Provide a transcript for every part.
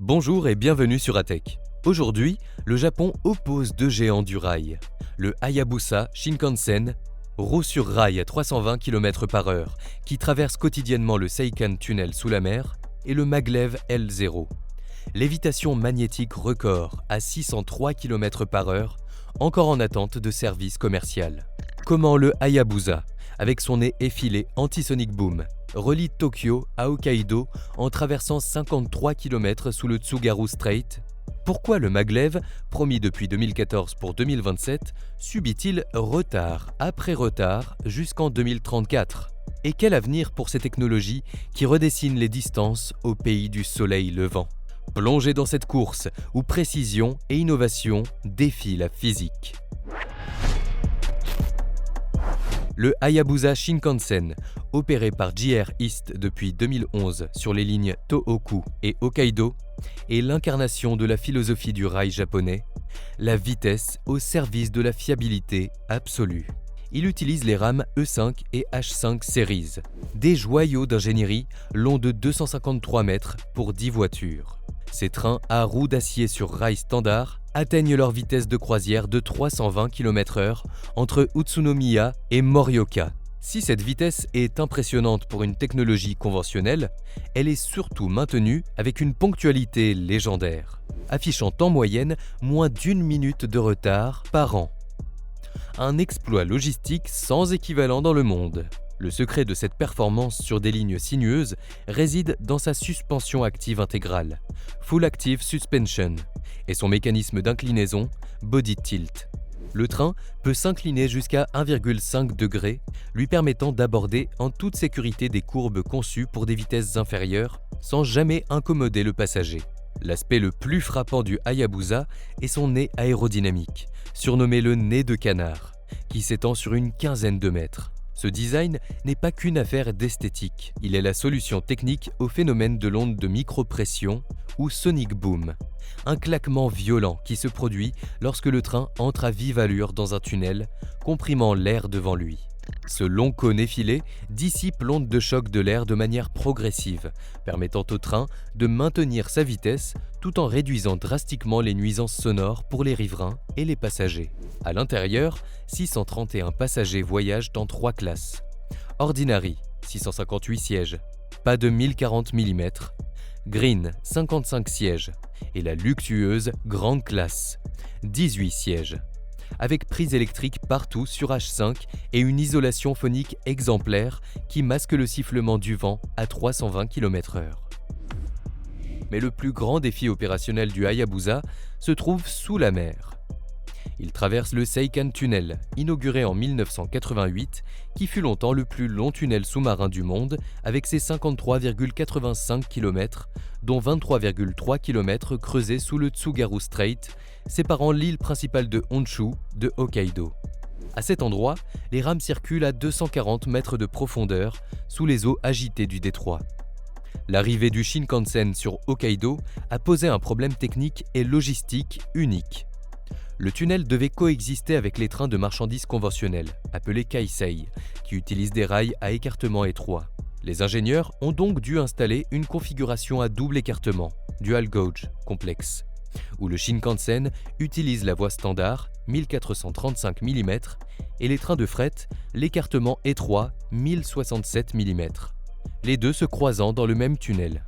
Bonjour et bienvenue sur ATech. Aujourd'hui, le Japon oppose deux géants du rail. Le Hayabusa Shinkansen, roue sur rail à 320 km/h, qui traverse quotidiennement le Seikan Tunnel sous la mer, et le Maglev L0. Lévitation magnétique record à 603 km/h, encore en attente de service commercial. Comment le Hayabusa, avec son nez effilé anti-sonic boom, relie Tokyo à Hokkaido en traversant 53 km sous le Tsugaru Strait? Pourquoi le Maglev, promis depuis 2014 pour 2027, subit-il retard après retard jusqu'en 2034? Et quel avenir pour ces technologies qui redessinent les distances au pays du soleil levant? Plongez dans cette course où précision et innovation défient la physique. Le Hayabusa Shinkansen, opéré par JR East depuis 2011 sur les lignes Tohoku et Hokkaido, est l'incarnation de la philosophie du rail japonais, la vitesse au service de la fiabilité absolue. Il utilise les rames E5 et H5 Series, des joyaux d'ingénierie longs de 253 mètres pour 10 voitures. Ces trains à roues d'acier sur rail standard atteignent leur vitesse de croisière de 320 km/h entre Utsunomiya et Morioka. Si cette vitesse est impressionnante pour une technologie conventionnelle, elle est surtout maintenue avec une ponctualité légendaire, affichant en moyenne moins d'1 minute de retard par an. Un exploit logistique sans équivalent dans le monde. Le secret de cette performance sur des lignes sinueuses réside dans sa suspension active intégrale, Full Active Suspension, et son mécanisme d'inclinaison, Body Tilt. Le train peut s'incliner jusqu'à 1,5 degrés, lui permettant d'aborder en toute sécurité des courbes conçues pour des vitesses inférieures, sans jamais incommoder le passager. L'aspect le plus frappant du Hayabusa est son nez aérodynamique, surnommé le nez de canard, qui s'étend sur une quinzaine de mètres. Ce design n'est pas qu'une affaire d'esthétique, il est la solution technique au phénomène de l'onde de micropression ou sonic boom, un claquement violent qui se produit lorsque le train entre à vive allure dans un tunnel, comprimant l'air devant lui. Ce long cône effilé dissipe l'onde de choc de l'air de manière progressive, permettant au train de maintenir sa vitesse tout en réduisant drastiquement les nuisances sonores pour les riverains et les passagers. À l'intérieur, 631 passagers voyagent dans 3 classes. Ordinary, 658 sièges, pas de 1040 mm, Green, 55 sièges, et la luxueuse Grande Classe, 18 sièges, avec prise électrique partout sur H5 et une isolation phonique exemplaire qui masque le sifflement du vent à 320 km/h. Mais le plus grand défi opérationnel du Hayabusa se trouve sous la mer. Il traverse le Seikan Tunnel, inauguré en 1988, qui fut longtemps le plus long tunnel sous-marin du monde avec ses 53,85 km, dont 23,3 km creusés sous le Tsugaru Strait, séparant l'île principale de Honshu de Hokkaido. À cet endroit, les rames circulent à 240 mètres de profondeur sous les eaux agitées du détroit. L'arrivée du Shinkansen sur Hokkaido a posé un problème technique et logistique unique. Le tunnel devait coexister avec les trains de marchandises conventionnels, appelés Keisei, qui utilisent des rails à écartement étroit. Les ingénieurs ont donc dû installer une configuration à double écartement, dual gauge complexe, où le Shinkansen utilise la voie standard, 1435 mm, et les trains de fret, l'écartement étroit, 1067 mm, les deux se croisant dans le même tunnel.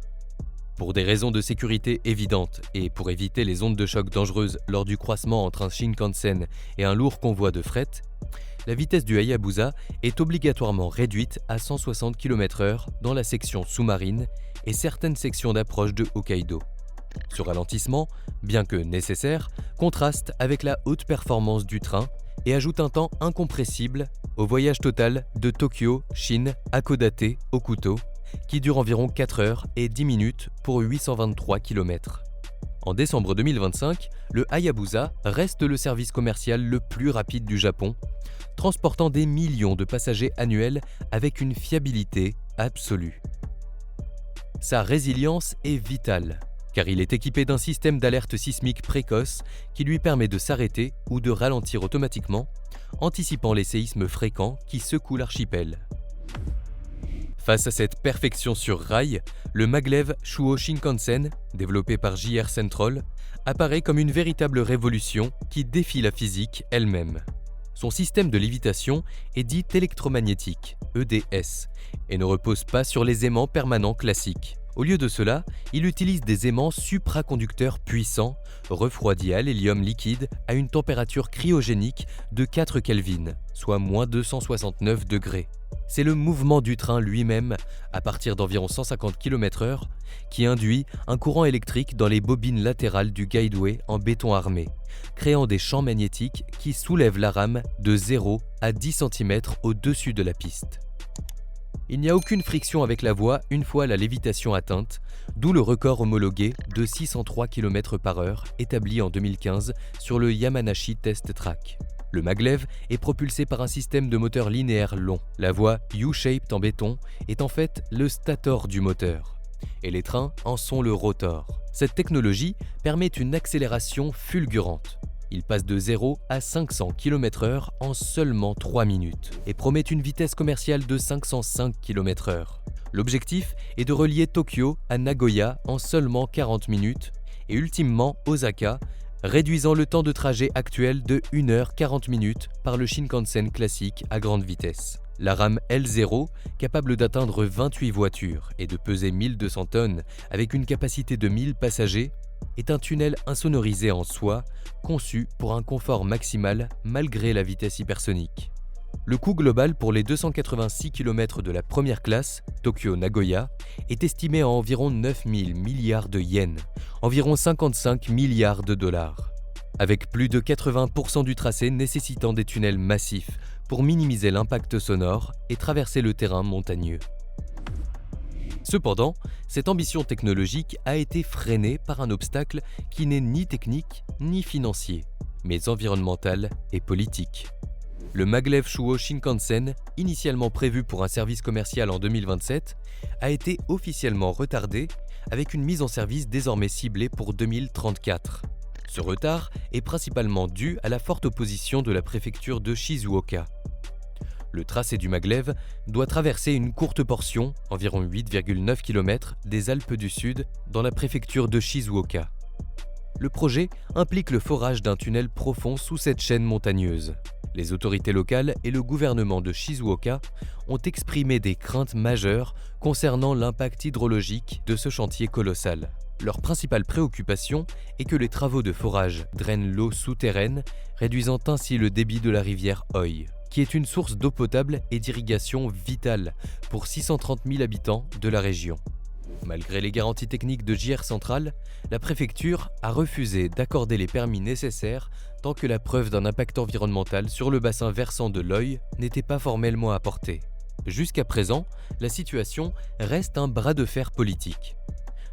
Pour des raisons de sécurité évidentes et pour éviter les ondes de choc dangereuses lors du croisement entre un Shinkansen et un lourd convoi de fret, la vitesse du Hayabusa est obligatoirement réduite à 160 km/h dans la section sous-marine et certaines sections d'approche de Hokkaido. Ce ralentissement, bien que nécessaire, contraste avec la haute performance du train et ajoute un temps incompressible au voyage total de Tokyo, Shin, Hakodate, Hokuto, qui dure environ 4 heures et 10 minutes pour 823 km. En décembre 2025, le Hayabusa reste le service commercial le plus rapide du Japon, transportant des millions de passagers annuels avec une fiabilité absolue. Sa résilience est vitale, car il est équipé d'un système d'alerte sismique précoce qui lui permet de s'arrêter ou de ralentir automatiquement, anticipant les séismes fréquents qui secouent l'archipel. Face à cette perfection sur rail, le maglev Chuo Shinkansen, développé par JR Central, apparaît comme une véritable révolution qui défie la physique elle-même. Son système de lévitation est dit électromagnétique, EDS, et ne repose pas sur les aimants permanents classiques. Au lieu de cela, il utilise des aimants supraconducteurs puissants, refroidis à l'hélium liquide à une température cryogénique de 4 Kelvin, soit moins 269 degrés. C'est le mouvement du train lui-même, à partir d'environ 150 km/h, qui induit un courant électrique dans les bobines latérales du guideway en béton armé, créant des champs magnétiques qui soulèvent la rame de 0 à 10 cm au-dessus de la piste. Il n'y a aucune friction avec la voie une fois la lévitation atteinte, d'où le record homologué de 603 km/h établi en 2015 sur le Yamanashi Test Track. Le maglev est propulsé par un système de moteur linéaire long. La voie U-shaped en béton est en fait le stator du moteur, et les trains en sont le rotor. Cette technologie permet une accélération fulgurante. Il passe de 0 à 500 km/h en seulement 3 minutes et promet une vitesse commerciale de 505 km/h. L'objectif est de relier Tokyo à Nagoya en seulement 40 minutes et ultimement Osaka, réduisant le temps de trajet actuel de 1h40 par le Shinkansen classique à grande vitesse. La rame L0, capable d'atteindre 28 voitures et de peser 1200 tonnes avec une capacité de 1000 passagers, est un tunnel insonorisé en soie, conçu pour un confort maximal malgré la vitesse hypersonique. Le coût global pour les 286 km de la première classe, Tokyo-Nagoya, est estimé à environ 9 000 milliards de yens, environ 55 milliards de dollars, avec plus de 80% du tracé nécessitant des tunnels massifs pour minimiser l'impact sonore et traverser le terrain montagneux. Cependant, cette ambition technologique a été freinée par un obstacle qui n'est ni technique ni financier, mais environnemental et politique. Le maglev Chuo Shinkansen, initialement prévu pour un service commercial en 2027, a été officiellement retardé avec une mise en service désormais ciblée pour 2034. Ce retard est principalement dû à la forte opposition de la préfecture de Shizuoka. Le tracé du maglev doit traverser une courte portion, environ 8,9 km, des Alpes du Sud, dans la préfecture de Shizuoka. Le projet implique le forage d'un tunnel profond sous cette chaîne montagneuse. Les autorités locales et le gouvernement de Shizuoka ont exprimé des craintes majeures concernant l'impact hydrologique de ce chantier colossal. Leur principale préoccupation est que les travaux de forage drainent l'eau souterraine, réduisant ainsi le débit de la rivière Oi, qui est une source d'eau potable et d'irrigation vitale pour 630 000 habitants de la région. Malgré les garanties techniques de JR Central, la préfecture a refusé d'accorder les permis nécessaires tant que la preuve d'un impact environnemental sur le bassin versant de l'Oi n'était pas formellement apportée. Jusqu'à présent, la situation reste un bras de fer politique.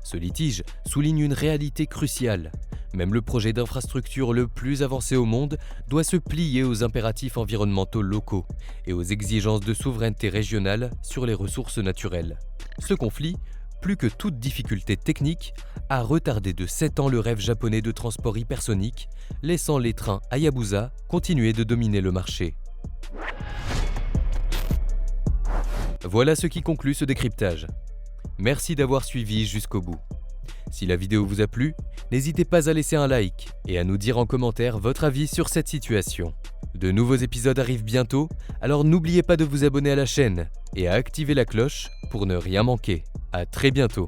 Ce litige souligne une réalité cruciale. Même le projet d'infrastructure le plus avancé au monde doit se plier aux impératifs environnementaux locaux et aux exigences de souveraineté régionale sur les ressources naturelles. Ce conflit, plus que toute difficulté technique, a retardé de 7 ans le rêve japonais de transport hypersonique, laissant les trains Hayabusa continuer de dominer le marché. Voilà ce qui conclut ce décryptage. Merci d'avoir suivi jusqu'au bout. Si la vidéo vous a plu, n'hésitez pas à laisser un like et à nous dire en commentaire votre avis sur cette situation. De nouveaux épisodes arrivent bientôt, alors n'oubliez pas de vous abonner à la chaîne et à activer la cloche pour ne rien manquer. À très bientôt.